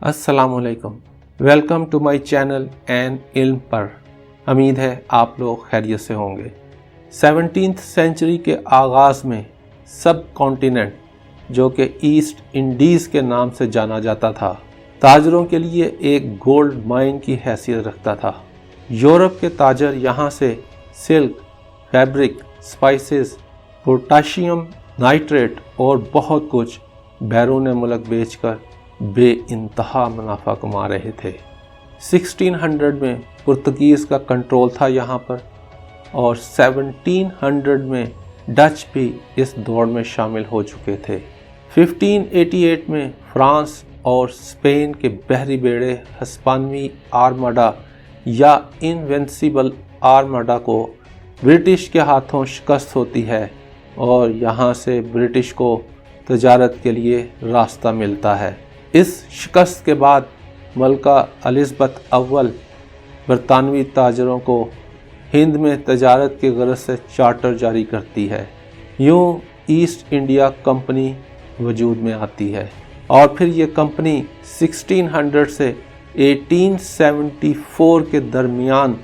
अस्सलाम वालेकुम। Welcome to my channel एन इल्म पर। उम्मीद है आप लोग खैरियत से होंगे। 17th सेंचुरी के आगाज़ में सब कॉन्टिनेंट, जो कि ईस्ट इंडीज़ के नाम से जाना जाता था, ताजरों के लिए एक गोल्ड माइन की हैसियत रखता था। यूरोप के ताजर यहाँ से silk, fabric, spices, potassium nitrate और बहुत कुछ बैरून मुल्क बेचकर बेइंतहा मुनाफा कमा रहे थे। 1600 में पुर्तगीज़ का कंट्रोल था यहाँ पर और 1700 में डच भी इस दौड़ में शामिल हो चुके थे। 1588 में फ्रांस और स्पेन के बहरी बेड़े हिस्पानवी आर्माडा या इनविंसिबल आर्माडा को ब्रिटिश के हाथों शिकस्त होती है और यहाँ से ब्रिटिश को तजारत के लिए रास्ता मिलता है। इस शिकस्त के बाद मलका एलिज़ाबेथ अव्वल बरतानवी ताजरों को हिंद में तजारत के गरज से चार्टर जारी करती है। यूँ ईस्ट इंडिया कंपनी वजूद में आती है और फिर ये कंपनी 1600 से 1874 के दरमियान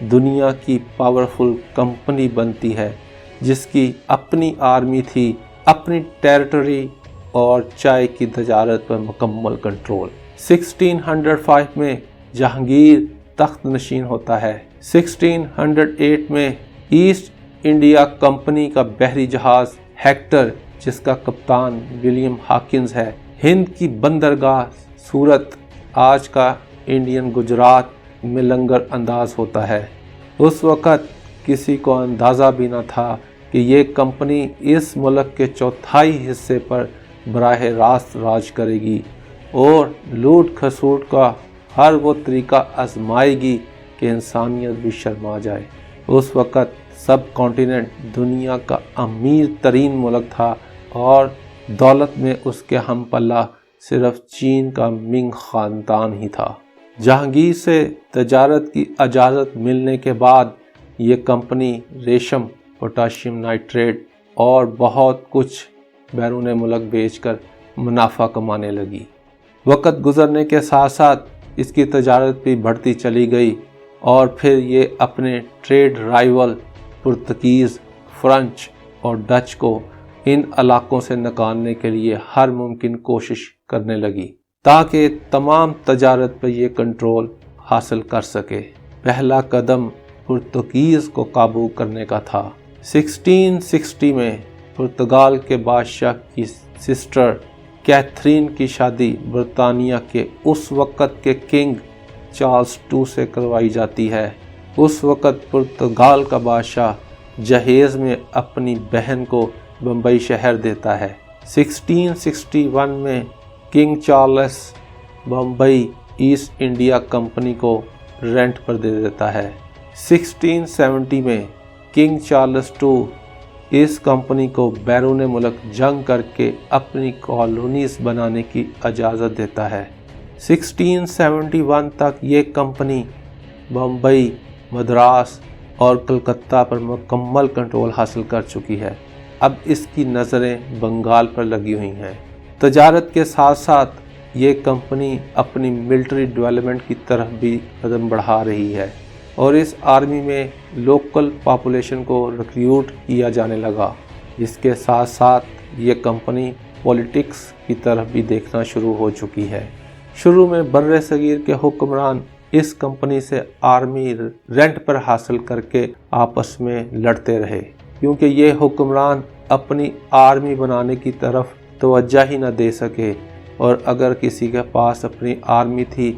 दुनिया की पावरफुल कंपनी बनती है, जिसकी अपनी आर्मी थी, अपनी टेरिटरी और चाय की तजारत पर मुकम्मल कंट्रोल। 1605 में जहांगीर तख्त नशीन होता है। 1608 में ईस्ट इंडिया कंपनी का बहरी जहाज हेक्टर, जिसका कप्तान विलियम हॉकिंस है, हिंद की बंदरगाह सूरत, आज का इंडियन गुजरात में लंगर अंदाज होता है। उस वक़्त किसी को अंदाज़ा भी न था कि ये कंपनी इस मुल्क के चौथाई हिस्से पर बराह रास्त राज करेगी और लूट खसूट का हर वो तरीका आजमाएगी कि इंसानियत भी शर्मा जाए। उस वक़्त सब कॉन्टिनेंट दुनिया का अमीर तरीन मुल्क था और दौलत में उसके हम पल्ला सिर्फ चीन का मिंग ख़ानदान ही था। जहांगीर से तजारत की इजाज़त मिलने के बाद ये कंपनी रेशम, पोटाशियम नाइट्रेट और बहुत कुछ बैरून मुल्क बेचकर मुनाफा कमाने लगी। वक़्त गुज़रने के साथ साथ इसकी तजारत भी बढ़ती चली गई और फिर ये अपने ट्रेड राइवल पुर्तगीज़, फ्रेंच और डच को इन इलाकों से निकालने के लिए हर मुमकिन कोशिश करने लगी ताकि तमाम तजारत पर ये कंट्रोल हासिल कर सके। पहला कदम पुर्तगीज़ को काबू करने का था। 1660 में पुर्तगाल के बादशाह की सिस्टर कैथरीन की शादी बरतानिया के उस वक़्त के किंग चार्ल्स II से करवाई जाती है। उस वक़्त पुर्तगाल का बादशाह जहेज़ में अपनी बहन को बम्बई शहर देता है। 1661 में king Charles Bombay east India company को रेंट पर दे देता है। 1670 में किंग चार्ल्स II इस कंपनी को बैरून मुल्क जंग करके अपनी कॉलोनीज बनाने की इजाज़त देता है। 1671 तक ये कंपनी बम्बई, मद्रास और कलकत्ता पर मुकम्मल कंट्रोल हासिल कर चुकी है। अब इसकी नज़रें बंगाल पर लगी हुई हैं। तजारत के साथ साथ ये कंपनी अपनी मिलिट्री डेवलपमेंट की तरफ भी कदम बढ़ा रही है और इस आर्मी में लोकल पॉपुलेशन को रिक्रूट किया जाने लगा। इसके साथ साथ ये कंपनी पॉलिटिक्स की तरफ भी देखना शुरू हो चुकी है। शुरू में बर्रे सगीर के हुक्मरान इस कंपनी से आर्मी रेंट पर हासिल करके आपस में लड़ते रहे, क्योंकि ये हुक्मरान अपनी आर्मी बनाने की तरफ तवज्जो ही न दे सके और अगर किसी के पास अपनी आर्मी थी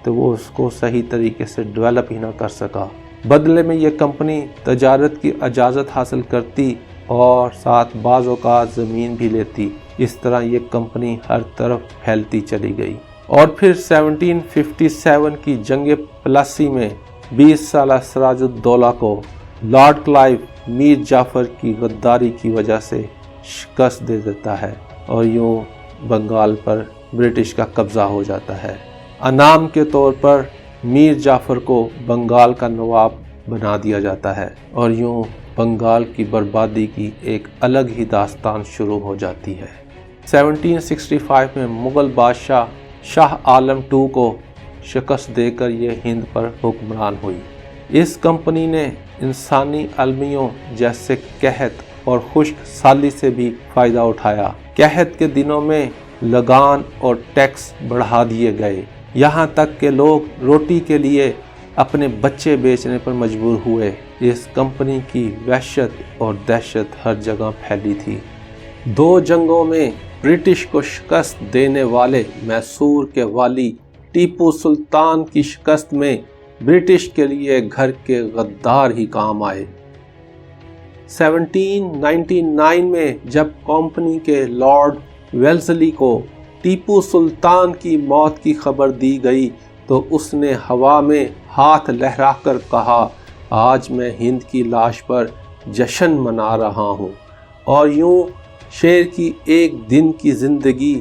तो वो उसको सही तरीके से डेवलप ही ना कर सका। बदले में ये कंपनी तजारत की इजाज़त हासिल करती और साथ बाज़ औक़ात ज़मीन भी लेती। इस तरह ये कंपनी हर तरफ फैलती चली गई और फिर 1757 की जंग प्लासी में 20 साला सिराजुद्दौला को लॉर्ड क्लाइव मीर जाफ़र की गद्दारी की वजह से शिकस्त दे देता है और यूँ बंगाल पर ब्रिटिश का कब्ज़ा हो जाता है। अनाम के तौर पर मीर जाफ़र को बंगाल का नवाब बना दिया जाता है और यूँ बंगाल की बर्बादी की एक अलग ही दास्तान शुरू हो जाती है। 1765 में मुग़ल बादशाह शाह आलम II को शिकस्त देकर ये हिंद पर हुक्मरान हुई। इस कंपनी ने इंसानी अलमियों जैसे कहत और खुश्क साली से भी फ़ायदा उठाया। कहत के दिनों में लगान और टैक्स बढ़ा दिए गए, यहाँ तक कि लोग रोटी के लिए अपने बच्चे बेचने पर मजबूर हुए। इस कंपनी की वहशत और दहशत हर जगह फैली थी। 2 जंगों में ब्रिटिश को शिकस्त देने वाले मैसूर के वाली टीपू सुल्तान की शिकस्त में ब्रिटिश के लिए घर के गद्दार ही काम आए। 1799 में जब कंपनी के लॉर्ड वेल्सली को टीपू सुल्तान की मौत की खबर दी गई तो उसने हवा में हाथ लहराकर कहा, आज मैं हिंद की लाश पर जश्न मना रहा हूँ। और यूं शेर की एक दिन की जिंदगी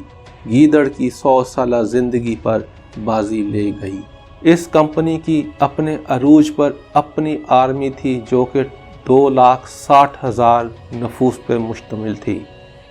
गीदड़ की 100 साला जिंदगी पर बाजी ले गई। इस कंपनी की अपने अरूज पर अपनी आर्मी थी जो कि 2,60,000 नफूस पर मुश्तमिल थी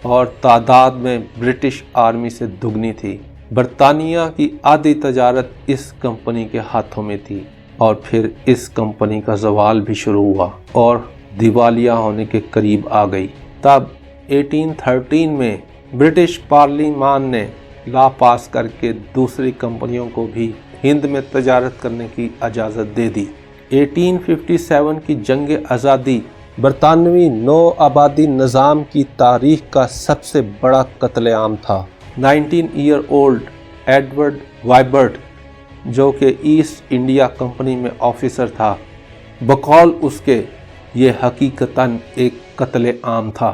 और तादाद में ब्रिटिश आर्मी से दुगनी थी। बरतानिया की आधी तजारत इस कंपनी के हाथों में थी और फिर इस कंपनी का ज़वाल भी शुरू हुआ और दिवालिया होने के करीब आ गई। तब 1813 में ब्रिटिश पार्लियामान ने ला पास करके दूसरी कंपनियों को भी हिंद में तजारत करने की इजाज़त दे दी। 1857 की जंग आज़ादी बरतानवी नौ आबादी निज़ाम की तारीख का सबसे बड़ा कत्लेआम था। 19 ईयर ओल्ड एडवर्ड वाइबर्ट जो कि ईस्ट इंडिया कंपनी में ऑफिसर था, बकौल उसके ये हकीकतन एक कत्लेआम था।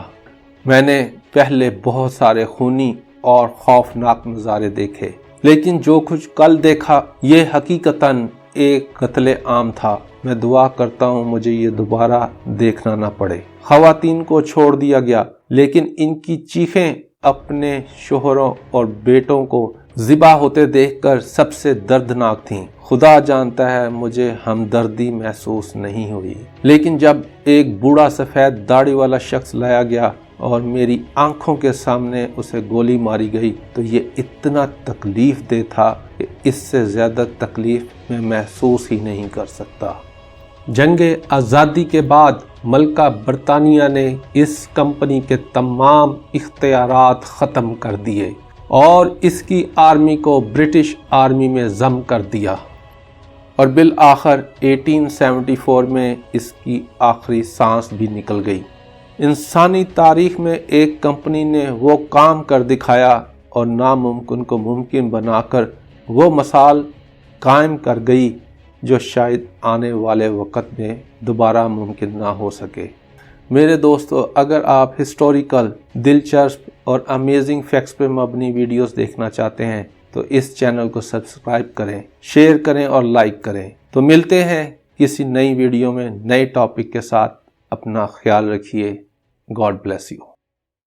मैंने पहले बहुत सारे खूनी और खौफनाक नज़ारे देखे, लेकिन जो कुछ कल देखा ये हकीकतन एक कत्लेआम था। मैं दुआ करता हूँ मुझे ये दोबारा देखना ना पड़े। ख़वातीन को छोड़ दिया गया, लेकिन इनकी चीखें अपने शोहरों और बेटों को ज़िबा होते देखकर सबसे दर्दनाक थीं। खुदा जानता है मुझे हमदर्दी महसूस नहीं हुई, लेकिन जब एक बूढ़ा सफ़ेद दाढ़ी वाला शख्स लाया गया और मेरी आंखों के सामने उसे गोली मारी गई तो ये इतना तकलीफ दे था कि इससे ज़्यादा तकलीफ मैं महसूस ही नहीं कर सकता। जंग आज़ादी के बाद मलका बरतानिया ने इस कंपनी के तमाम इख्तियारात ख़त्म कर दिए और इसकी आर्मी को ब्रिटिश आर्मी में ज़म कर दिया और बिल आखिर 1874 में इसकी आखिरी सांस भी निकल गई। इंसानी तारीख में एक कंपनी ने वो काम कर दिखाया और नामुमकिन को मुमकिन बनाकर वो मिसाल कायम कर गई जो शायद आने वाले वक़्त में दोबारा मुमकिन ना हो सके। मेरे दोस्तों, अगर आप हिस्टोरिकल, दिलचस्प और अमेजिंग फैक्ट्स पर मबनी वीडियोस देखना चाहते हैं तो इस चैनल को सब्सक्राइब करें, शेयर करें और लाइक करें। तो मिलते हैं किसी नई वीडियो में नए टॉपिक के साथ। अपना ख्याल रखिए। God bless you.